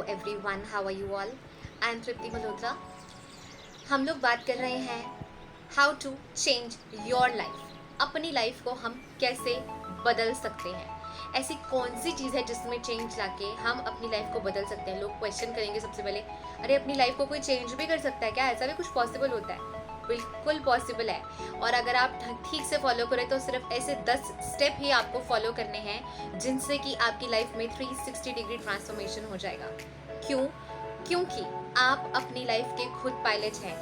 everyone, how are you all? I am Tripti Malhotra. हम लोग बात कर रहे हैं how to change your life. अपनी लाइफ को हम कैसे बदल सकते हैं। ऐसी कौन सी चीज़ है जिसमें चेंज लाके हम अपनी लाइफ को बदल सकते हैं। लोग क्वेश्चन करेंगे सबसे पहले, अरे अपनी लाइफ को कोई चेंज भी कर सकता है क्या? ऐसा भी कुछ पॉसिबल होता है? बिल्कुल पॉसिबल है। और अगर आप ठीक से फॉलो करें तो सिर्फ ऐसे 10 स्टेप ही आपको फॉलो करने हैं जिनसे कि आपकी लाइफ में 360 डिग्री ट्रांसफॉर्मेशन हो जाएगा। क्यों? क्योंकि आप अपनी लाइफ के खुद पायलट हैं।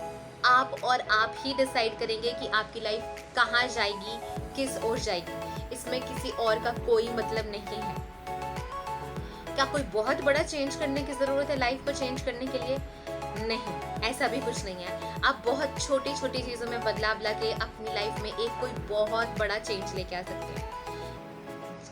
आप और आप ही डिसाइड करेंगे कि आपकी लाइफ कहाँ जाएगी, किस ओर जाएगी। इसमें किसी और का कोई मतलब नहीं है। क्या कोई बहुत बड़ा चेंज करने की ज़रूरत है लाइफ को चेंज करने के लिए? नहीं, ऐसा भी कुछ नहीं है। आप बहुत छोटी छोटी चीज़ों में बदलाव लाके अपनी लाइफ में एक कोई बहुत बड़ा चेंज लेके आ सकते हैं।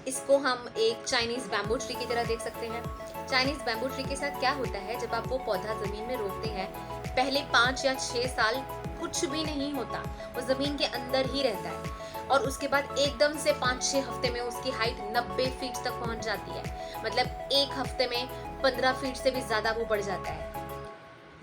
इसको हम एक चाइनीज़ बैम्बू ट्री की तरह देख सकते हैं। चाइनीज़ बैम्बू ट्री के साथ क्या होता है, जब आप वो पौधा ज़मीन में रोपते हैं, पहले 5 या 6 साल कुछ भी नहीं होता, वो ज़मीन के अंदर ही रहता है। और उसके बाद एकदम से 5-6 हफ्ते में उसकी हाइट 90 फीट तक पहुंच जाती है। मतलब एक हफ्ते में 15 फीट से भी ज़्यादा वो बढ़ जाता है।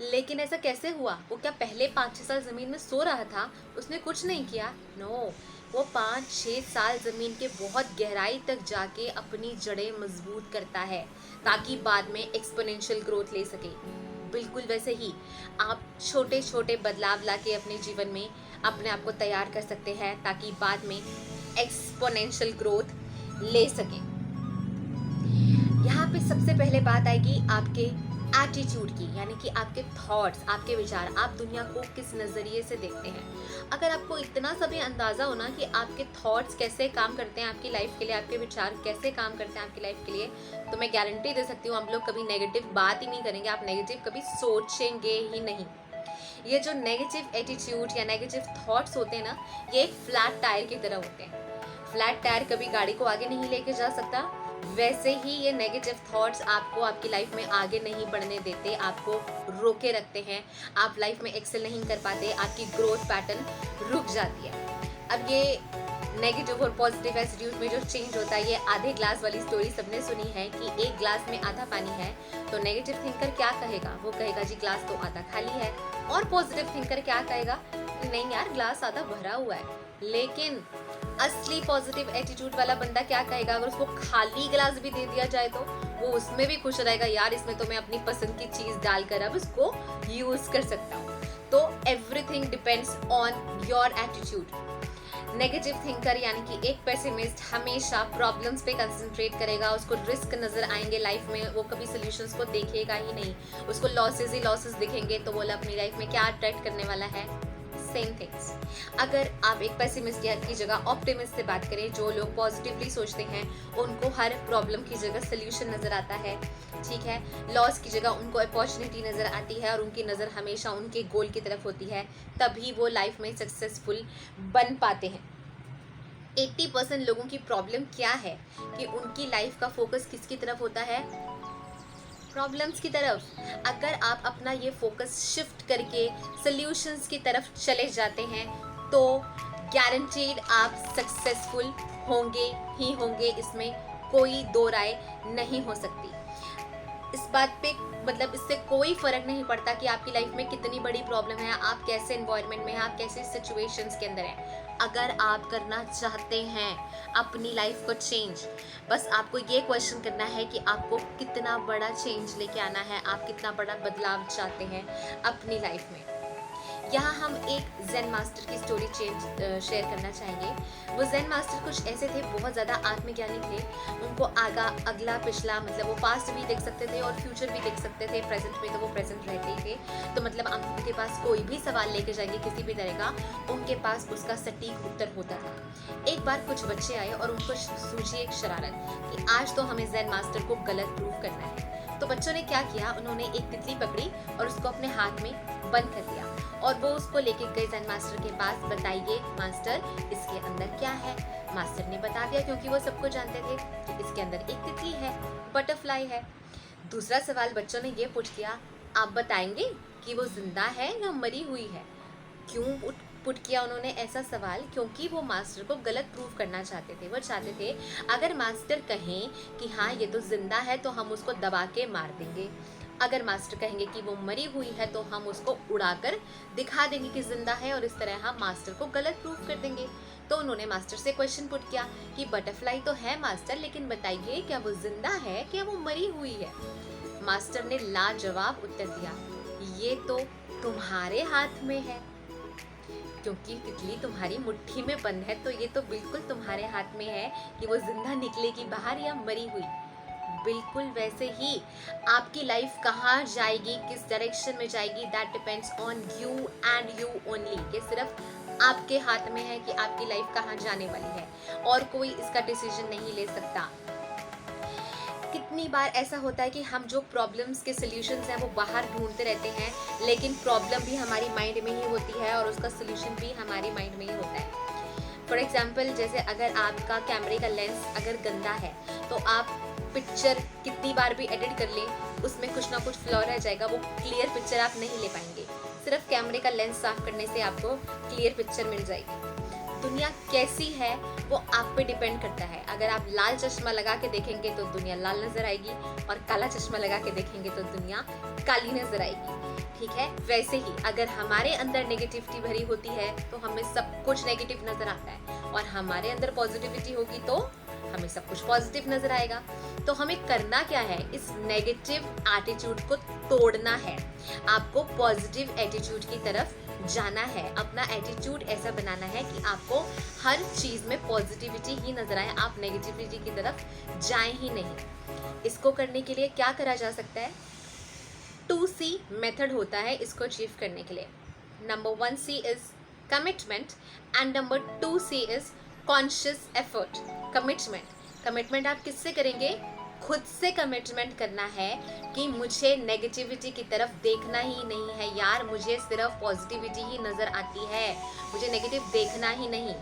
लेकिन ऐसा कैसे हुआ? वो क्या पहले 5-6 साल ज़मीन में सो रहा था? उसने कुछ नहीं किया? नो, वो 5-6 साल ज़मीन के बहुत गहराई तक जाके अपनी जड़ें मजबूत करता है ताकि बाद में एक्सपोनेंशियल ग्रोथ ले सके। बिल्कुल वैसे ही आप छोटे छोटे बदलाव लाके अपने जीवन में अपने आप को तैयार कर सकते हैं ताकि बाद में एक्सपोनेंशियल ग्रोथ ले सकें। यहाँ पे सबसे पहले बात आएगी आपके एटीट्यूड की, यानी कि आपके थॉट्स, आपके विचार, आप दुनिया को किस नज़रिए से देखते हैं। अगर आपको इतना सा भी अंदाज़ा होना कि आपके थॉट्स कैसे काम करते हैं आपकी लाइफ के लिए, आपके विचार कैसे काम करते हैं आपकी लाइफ के लिए, तो मैं गारंटी दे सकती हूँ आप लोग कभी नेगेटिव बात ही नहीं करेंगे, आप नेगेटिव कभी सोचेंगे ही नहीं। ये जो नेगेटिव एटीट्यूड या नेगेटिव थॉट्स होते हैं ना, ये एक फ्लैट टायर की तरह होते हैं। फ्लैट टायर कभी गाड़ी को आगे नहीं लेके जा सकता, वैसे ही ये नेगेटिव थॉट्स आपको आपकी लाइफ में आगे नहीं बढ़ने देते, आपको रोके रखते हैं। आप लाइफ में एक्सेल नहीं कर पाते, आपकी ग्रोथ पैटर्न रुक जाती है। अब ये नेगेटिव और पॉजिटिव एटीट्यूड में जो चेंज होता है, ये आधे ग्लास वाली स्टोरी सबने सुनी है कि एक ग्लास में आधा पानी है। तो नेगेटिव थिंकर क्या कहेगा? वो कहेगा जी ग्लास तो आधा खाली है। और पॉजिटिव थिंकर क्या कहेगा? नहीं यार, ग्लास आधा भरा हुआ है। लेकिन असली पॉजिटिव एटीट्यूड वाला बंदा क्या कहेगा? अगर उसको खाली ग्लास भी दे दिया जाए तो वो उसमें भी खुश रहेगा, यार इसमें तो मैं अपनी पसंद की चीज डालकर अब उसको यूज कर सकता हूँ। तो everything depends on your attitude. Negative thinker यानी कि एक पेसिमिस्ट हमेशा प्रॉब्लम्स पे कंसंट्रेट करेगा, उसको रिस्क नजर आएंगे लाइफ में, वो कभी सॉल्यूशंस को देखेगा ही नहीं, उसको लॉसेस ही लॉसेस दिखेंगे। तो वो अपनी लाइफ में क्या अट्रैक्ट करने वाला है? Same things. अगर आप एक पेसिमिस्ट की जगह ऑप्टिमिस्ट से बात करें, जो लोग पॉजिटिवली सोचते हैं, उनको हर प्रॉब्लम की जगह सोल्यूशन नजर आता है, ठीक है, लॉस की जगह उनको अपॉर्चुनिटी नजर आती है और उनकी नज़र हमेशा उनके गोल की तरफ होती है, तभी वो लाइफ में सक्सेसफुल बन पाते हैं। 80% लोगों की प्रॉब्लम क्या है कि उनकी लाइफ का फोकस किसकी तरफ होता है? प्रॉब्लम्स की तरफ। अगर आप अपना ये फोकस शिफ्ट करके सॉल्यूशंस की तरफ चले जाते हैं तो गारंटीड आप सक्सेसफुल होंगे ही होंगे, इसमें कोई दो राय नहीं हो सकती। इस बात पे मतलब इससे कोई फर्क नहीं पड़ता कि आपकी लाइफ में कितनी बड़ी प्रॉब्लम है, आप कैसे एनवायरनमेंट में हैं, आप कैसे सिचुएशंस के अंदर हैं। अगर आप करना चाहते हैं अपनी लाइफ को चेंज, बस आपको ये क्वेश्चन करना है कि आपको कितना बड़ा चेंज लेके आना है, आप कितना बड़ा बदलाव चाहते हैं अपनी लाइफ में। यहाँ हम एक ज़ेन मास्टर की स्टोरी शेयर करना चाहेंगे। वो ज़ेन मास्टर कुछ ऐसे थे, बहुत ज़्यादा आत्मज्ञानी थे। उनको अगला पिछला मतलब वो पास्ट भी देख सकते थे और फ्यूचर भी देख सकते थे। प्रेजेंट में तो वो प्रेजेंट रहते ही थे। तो मतलब आप उनके पास कोई भी सवाल लेके जाएंगे किसी भी तरह का, उनके पास उसका सटीक उत्तर होता था। एक बार कुछ बच्चे आए और उनको सूझी एक शरारत कि आज तो हमें ज़ेन मास्टर को गलत प्रूव करना है। तो बच्चों ने क्या किया, उन्होंने एक तितली पकड़ी और उसको अपने हाथ में बंद कर दिया और वो उसको लेके गए ज़ेन मास्टर के पास। बताइए मास्टर, इसके अंदर क्या है? मास्टर ने बता दिया, क्योंकि वो सबको जानते थे कि इसके अंदर एक तितली है, बटरफ्लाई है। दूसरा सवाल बच्चों ने ये पूछ किया, आप बताएंगे कि वो जिंदा है या मरी हुई है? क्यों पुट किया उन्होंने ऐसा सवाल, क्योंकि वो मास्टर को गलत प्रूव करना चाहते थे। वो चाहते थे अगर मास्टर कहें कि हाँ ये तो जिंदा है तो हम उसको दबा के मार देंगे, अगर मास्टर कहेंगे कि वो मरी हुई है तो हम उसको उड़ाकर दिखा देंगे कि जिंदा है, और इस तरह हम मास्टर को गलत प्रूव कर देंगे। तो उन्होंने मास्टर से क्वेश्चन पुट किया कि बटरफ्लाई तो है मास्टर, लेकिन बताइए क्या वो जिंदा है, क्या वो मरी हुई है। मास्टर ने लाजवाब उत्तर दिया, ये तो तुम्हारे हाथ में है, क्योंकि तितली तुम्हारी मुट्ठी में बंद है तो ये तो बिल्कुल तुम्हारे हाथ में है कि वो जिंदा निकलेगी बाहर या मरी हुई। बिल्कुल वैसे ही आपकी लाइफ कहाँ जाएगी, किस डायरेक्शन में जाएगी, that depends on you and you only. ये सिर्फ आपके हाथ में है कि आपकी लाइफ कहाँ जाने वाली है, और कोई इसका डिसीजन नहीं ले सकता। कितनी बार ऐसा होता है कि हम जो प्रॉब्लम्स के सॉल्यूशंस हैं वो बाहर ढूंढते रहते हैं, लेकिन प्रॉब्लम भी हमारी माइंड में ही होती है और उसका सॉल्यूशन भी हमारी माइंड में ही होता है। फॉर एग्जाम्पल, जैसे अगर आपका कैमरे का लेंस अगर गंदा है तो आप पिक्चर कितनी बार भी एडिट कर लें उसमें कुछ ना कुछ फ्लॉ रह जाएगा, वो क्लियर पिक्चर आप नहीं ले पाएंगे। सिर्फ कैमरे का लेंस साफ करने से आपको क्लियर पिक्चर मिल जाएगी। दुनिया कैसी है वो आप पे डिपेंड करता है। अगर आप लाल चश्मा लगा के देखेंगे तो दुनिया लाल नजर आएगी, और काला चश्मा लगा के देखेंगे तो दुनिया काली नजर आएगी। ठीक है, वैसे ही अगर हमारे अंदर नेगेटिविटी भरी होती है तो हमें सब कुछ नेगेटिव नजर आता है, और हमारे अंदर पॉजिटिविटी होगी तो हमें सब कुछ पॉजिटिव नजर आएगा। तो हमें करना क्या है, इस नेगेटिव एटीट्यूड को तोड़ना है। आपको पॉजिटिव एटीट्यूड की तरफ जाना है, अपना एटीट्यूड ऐसा बनाना है कि आपको हर चीज में पॉजिटिविटी ही नजर आए, आप नेगेटिविटी की तरफ जाएं ही नहीं। इसको करने के लिए क्या करा जा सकता है, 2C मेथड होता है इसको अचीव करने के लिए। Number 1C is commitment and number 2C is conscious effort. Commitment आप किससे करेंगे, खुद से कमिटमेंट करना है कि मुझे नेगेटिविटी की तरफ देखना ही नहीं है यार, मुझे सिर्फ पॉजिटिविटी ही नज़र आती है, मुझे नेगेटिव देखना ही नहीं।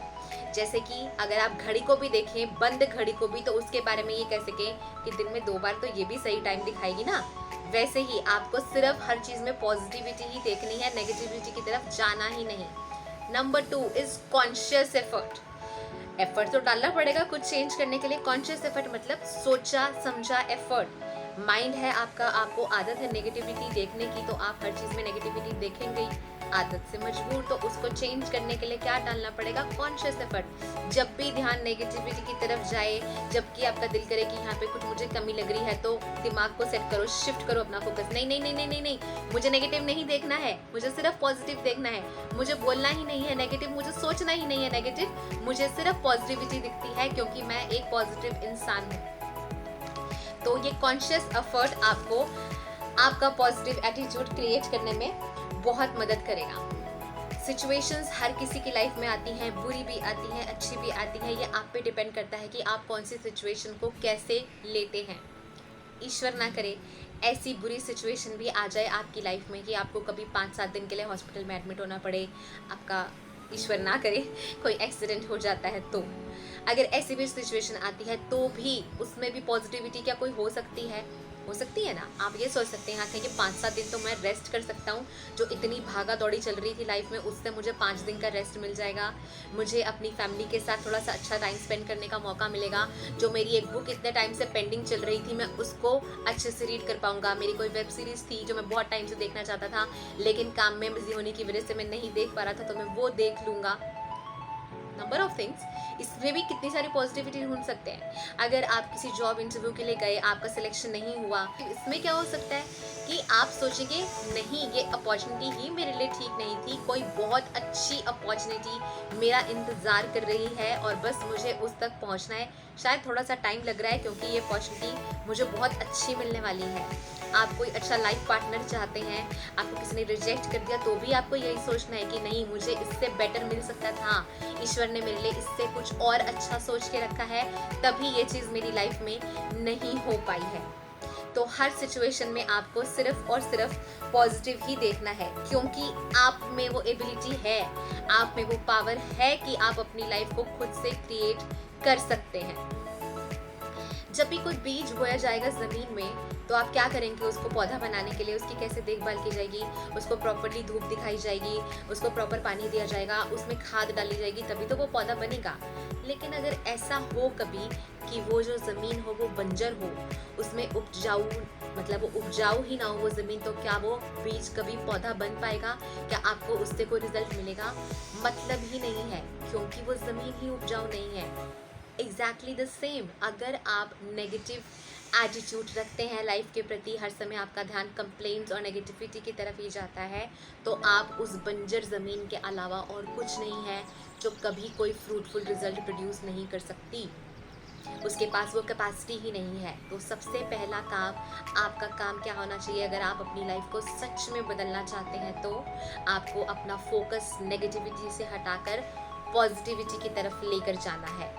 जैसे कि अगर आप घड़ी को भी देखें, बंद घड़ी को भी, तो उसके बारे में ये कह सकें कि दिन में 2 बार तो ये भी सही टाइम दिखाएगी ना। वैसे ही आपको सिर्फ हर चीज़ में पॉजिटिविटी ही देखनी है, नेगेटिविटी की तरफ जाना ही नहीं। Number 2 is conscious effort. Effort तो डालना पड़ेगा कुछ चेंज करने के लिए। कॉन्शियस एफर्ट मतलब सोचा समझा एफर्ट। माइंड है आपका, आपको आदत है नेगेटिविटी देखने की, तो आप हर चीज़ में नेगेटिविटी देखेंगे, आदत से मजबूर। तो उसको चेंज करने के लिए क्या डालना पड़ेगा, कॉन्शियस एफर्ट। जब भी ध्यान नेगेटिविटी की तरफ जाए, जबकि आपका दिल करे कि यहाँ पे कुछ मुझे कमी लग रही है, तो दिमाग को सेट करो, शिफ्ट करो अपना फोकस। नहीं नहीं नहीं नहीं नहीं नहीं, मुझे नेगेटिव नहीं देखना है, मुझे सिर्फ पॉजिटिव देखना है, मुझे बोलना ही नहीं है नेगेटिव, मुझे सोचना ही नहीं है नेगेटिव, मुझे सिर्फ पॉजिटिविटी दिखती है क्योंकि मैं एक पॉजिटिव इंसान हूँ। तो ये कॉन्शियस एफर्ट आपको आपका पॉजिटिव एटीट्यूड क्रिएट करने में बहुत मदद करेगा। सिचुएशंस हर किसी की लाइफ में आती हैं, बुरी भी आती हैं, अच्छी भी आती हैं। ये आप पे डिपेंड करता है कि आप कौन सी सिचुएशन को कैसे लेते हैं। ईश्वर ना करे ऐसी बुरी सिचुएशन भी आ जाए आपकी लाइफ में कि आपको कभी 5-7 दिन के लिए हॉस्पिटल में एडमिट होना पड़े, आपका ईश्वर ना करे कोई एक्सीडेंट हो जाता है। तो अगर ऐसी भी सिचुएशन आती है तो भी उसमें भी पॉजिटिविटी क्या कोई हो सकती है ना। आप ये सोच सकते हैं हाँ कि 5-7 दिन तो मैं रेस्ट कर सकता हूँ, जो इतनी भागा दौड़ी चल रही थी लाइफ में उससे मुझे 5 दिन का रेस्ट मिल जाएगा, मुझे अपनी फैमिली के साथ थोड़ा सा अच्छा टाइम स्पेंड करने का मौका मिलेगा, जो मेरी एक बुक इतने टाइम से पेंडिंग चल रही थी मैं उसको अच्छे से रीड कर पाऊंगा, मेरी कोई वेब सीरीज़ थी जो मैं बहुत टाइम से देखना चाहता था लेकिन काम में बिजी होने की वजह से मैं नहीं देख पा रहा था, तो मैं वो देख लूँगा। नंबर ऑफ थिंग्स, इसमें भी कितनी सारी पॉजिटिविटी ढूंढ सकते हैं। अगर आप किसी जॉब इंटरव्यू के लिए गए, आपका सिलेक्शन नहीं हुआ, इसमें क्या हो सकता है कि आप सोचेंगे नहीं ये अपॉर्चुनिटी ही मेरे लिए ठीक नहीं थी, कोई बहुत अच्छी अपॉर्चुनिटी मेरा इंतज़ार कर रही है और बस मुझे उस तक पहुंचना है, शायद थोड़ा सा टाइम लग रहा है क्योंकि ये अपॉर्चुनिटी मुझे बहुत अच्छी मिलने वाली है। आप कोई अच्छा लाइफ पार्टनर चाहते हैं, आपको किसी ने रिजेक्ट कर दिया तो भी आपको यही सोचना है कि नहीं मुझे इससे बेटर मिल सकता था, ईश्वर ने मेरे लिए इससे कुछ और अच्छा सोच के रखा है, तभी ये चीज़ मेरी लाइफ में नहीं हो पाई है। तो हर सिचुएशन में आपको सिर्फ और सिर्फ पॉजिटिव ही देखना है, क्योंकि आप में वो एबिलिटी है, आप में वो पावर है कि आप अपनी लाइफ को खुद से क्रिएट कर सकते हैं। जब भी कोई बीज बोया जाएगा ज़मीन में, तो आप क्या करेंगे? उसको पौधा बनाने के लिए उसकी कैसे देखभाल की जाएगी, उसको प्रॉपर्ली धूप दिखाई जाएगी, उसको प्रॉपर पानी दिया जाएगा, उसमें खाद डाली जाएगी, तभी तो वो पौधा बनेगा। लेकिन अगर ऐसा हो कभी कि वो जो ज़मीन हो वो बंजर हो, उसमें उपजाऊ मतलब वो उपजाऊ ही ना हो वो ज़मीन, तो क्या वो बीज कभी पौधा बन पाएगा? क्या आपको उससे कोई रिजल्ट मिलेगा? मतलब ही नहीं है, क्योंकि वो ज़मीन ही उपजाऊ नहीं है। एग्जैक्टली द सेम, अगर आप नेगेटिव एटीट्यूड रखते हैं लाइफ के प्रति, हर समय आपका ध्यान कंप्लेंट्स और नेगेटिविटी की तरफ ही जाता है, तो आप उस बंजर ज़मीन के अलावा और कुछ नहीं है जो कभी कोई फ्रूटफुल रिजल्ट प्रोड्यूस नहीं कर सकती। उसके पास वो कैपेसिटी ही नहीं है। तो सबसे पहला काम, आपका काम क्या होना चाहिए? अगर आप अपनी लाइफ को सच में बदलना चाहते हैं तो आपको अपना फोकस नेगेटिविटी से हटाकर पॉजिटिविटी की तरफ लेकर जाना है।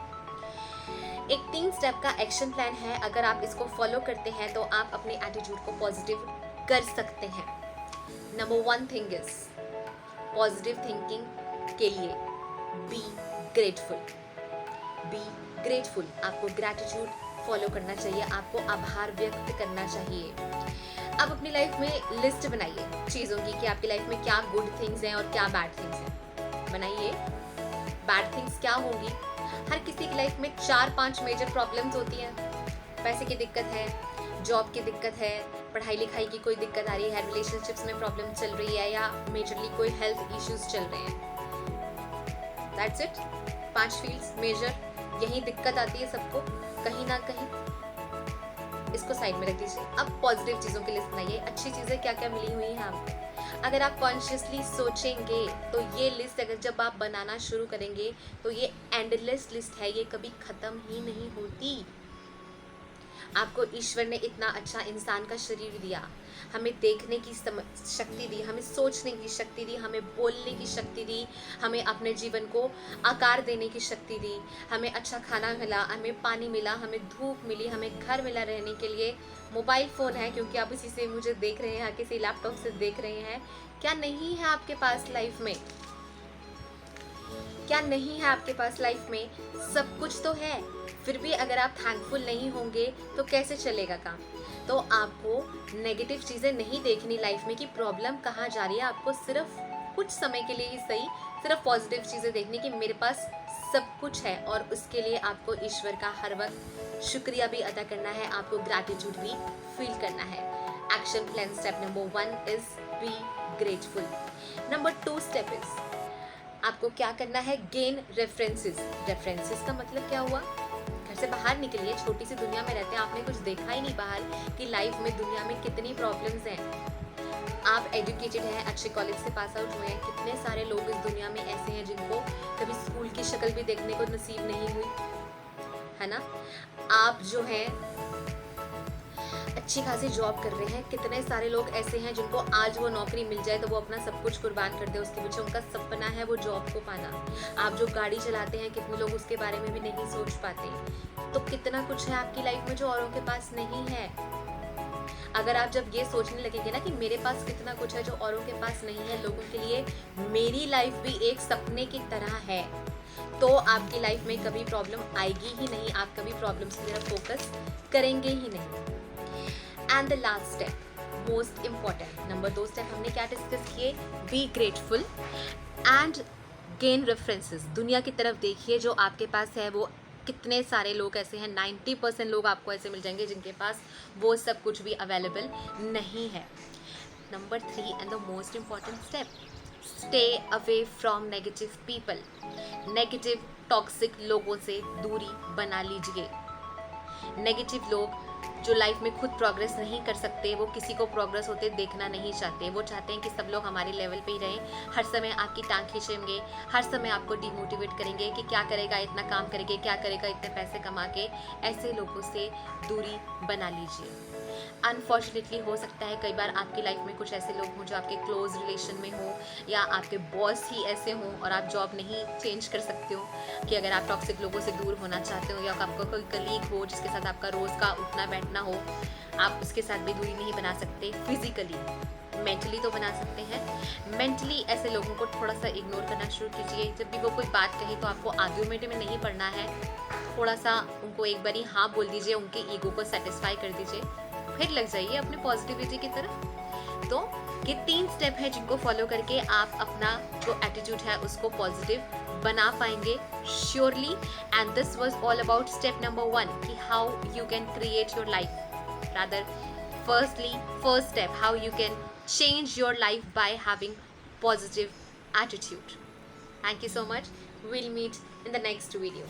एक 3 स्टेप का एक्शन प्लान है, अगर आप इसको फॉलो करते हैं तो आप अपने एटीट्यूड को पॉजिटिव कर सकते हैं। Number 1 thing is positive thinking के लिए बी ग्रेटफुल। बी ग्रेटफुल, आपको ग्रैटिट्यूड फॉलो करना चाहिए, आपको आभार व्यक्त करना चाहिए। आप अपनी लाइफ में लिस्ट बनाइए चीज़ों की कि आपकी लाइफ में क्या गुड थिंग्स हैं और क्या बैड थिंग्स हैं। बनाइए, बैड थिंग्स क्या होंगी? हर किसी की लाइफ में 4-5 मेजर प्रॉब्लम्स होती हैं। पैसे की दिक्कत है, जॉब की दिक्कत है, पढ़ाई लिखाई की कोई दिक्कत आ रही है, रिलेशनशिप्स में प्रॉब्लम चल रही है, या मेजरली कोई हेल्थ इश्यूज चल रहे हैं। दैट्स इट, 5 फील्ड्स मेजर, यही दिक्कत आती है सबको कहीं ना कहीं। इसको साइड में रख दीजिए। अब पॉजिटिव चीज़ों की लिस्ट बनाइए, अच्छी चीज़ें क्या क्या मिली हुई हैं आपको। अगर आप कॉन्शियसली सोचेंगे तो ये लिस्ट अगर जब आप बनाना शुरू करेंगे तो ये एंडलेस लिस्ट है, ये कभी ख़त्म ही नहीं होती। आपको ईश्वर ने इतना अच्छा इंसान का शरीर दिया, हमें देखने की शक्ति दी, हमें सोचने की शक्ति दी, हमें बोलने की शक्ति दी, हमें अपने जीवन को आकार देने की शक्ति दी, हमें अच्छा खाना मिला, हमें पानी मिला, हमें धूप मिली, हमें घर मिला रहने के लिए, मोबाइल फ़ोन है क्योंकि आप इसी से मुझे देख रहे हैं, किसी लैपटॉप से देख रहे हैं। क्या नहीं है आपके पास लाइफ में? क्या नहीं है आपके पास लाइफ में? सब कुछ तो है। फिर भी अगर आप थैंकफुल नहीं होंगे तो कैसे चलेगा काम? तो आपको नेगेटिव चीज़ें नहीं देखनी लाइफ में कि प्रॉब्लम कहाँ जा रही है, आपको सिर्फ कुछ समय के लिए ही सही सिर्फ पॉजिटिव चीज़ें देखनी कि मेरे पास सब कुछ है, और उसके लिए आपको ईश्वर का हर वक्त शुक्रिया भी अदा करना है, आपको ग्रैटिट्यूड भी फील करना है। Action plan step number 1 is be grateful. Number 2 step is आपको क्या करना है? Gain references. रेफरेंसेस का मतलब क्या हुआ? घर से बाहर निकलिए, छोटी सी दुनिया में रहते हैं, आपने कुछ देखा ही नहीं बाहर कि लाइफ में दुनिया में कितनी प्रॉब्लम्स हैं। आप एजुकेटेड हैं, अच्छे कॉलेज से पास आउट हुए हैं, कितने सारे लोग इस दुनिया में ऐसे हैं जिनको कभी स्कूल की शक्ल भी देखने को नसीब नहीं हुई, है ना। आप जो हैं अच्छी खासी जॉब कर रहे हैं, कितने सारे लोग ऐसे हैं जिनको आज वो नौकरी मिल जाए तो वो अपना सब कुछ कुर्बान कर दे, उसके पीछे उनका सपना है वो जॉब को पाना। आप जो गाड़ी चलाते हैं, कितने लोग उसके बारे में भी नहीं सोच पाते। तो कितना कुछ है आपकी लाइफ में जो औरों के पास नहीं है। अगर आप जब ये सोचने लगेंगे ना कि मेरे पास कितना कुछ है जो औरों के पास नहीं है, लोगों के लिए मेरी लाइफ भी एक सपने की तरह है, तो आपकी लाइफ में कभी प्रॉब्लम आएगी ही नहीं, आप कभी प्रॉब्लम्स की तरफ फोकस करेंगे ही नहीं। And the last step most important, number 2 step हमने क्या डिस्कस किए? Be grateful and gain references. दुनिया की तरफ देखिए, जो आपके पास है वो कितने सारे लोग ऐसे हैं, 90% लोग आपको ऐसे मिल जाएंगे जिनके पास वो सब कुछ भी अवेलेबल नहीं है। Number 3 and the most important step, stay away from negative people. Negative toxic लोगों से दूरी बना लीजिए। नेगेटिव लोग जो लाइफ में खुद प्रोग्रेस नहीं कर सकते, वो किसी को प्रोग्रेस होते देखना नहीं चाहते, वो चाहते हैं कि सब लोग हमारे लेवल पे ही रहें, हर समय आपकी टांग खींचेंगे, हर समय आपको डिमोटिवेट करेंगे कि क्या करेगा, इतना काम करेंगे, क्या करेगा इतने पैसे कमा के। ऐसे लोगों से दूरी बना लीजिए। अनफॉर्चुनेटली हो सकता है कई बार आपकी लाइफ में कुछ ऐसे लोग हों जो आपके क्लोज रिलेशन में हो, या आपके बॉस ही ऐसे हों और आप जॉब नहीं चेंज कर सकते हो, कि अगर आप टॉक्सिक लोगों से दूर होना चाहते हो, या आपका कोई कलीग हो जिसके साथ आपका रोज़ का उठना बैठना हो, आप उसके साथ भी दूरी नहीं बना सकते फिजिकली, मेंटली तो बना सकते हैं। मेंटली ऐसे लोगों को थोड़ा सा इग्नोर करना शुरू कीजिए। जब भी वो कोई बात कहे तो आपको आर्ग्यूमेंट में नहीं पड़ना है, थोड़ा सा उनको एक बारी हाँ बोल दीजिए, उनके ईगो को सेटिस्फाई कर दीजिए, फिर लग जाइए अपने पॉजिटिविटी की तरफ। तो ये 3 स्टेप है जिनको फॉलो करके आप अपना जो एटीट्यूड है उसको पॉजिटिव बना पाएंगे surely. And this was all about step number 1 कि how you can create your life, rather first step, how you can change your life by having positive attitude. Thank you so much. We'll meet in the next video.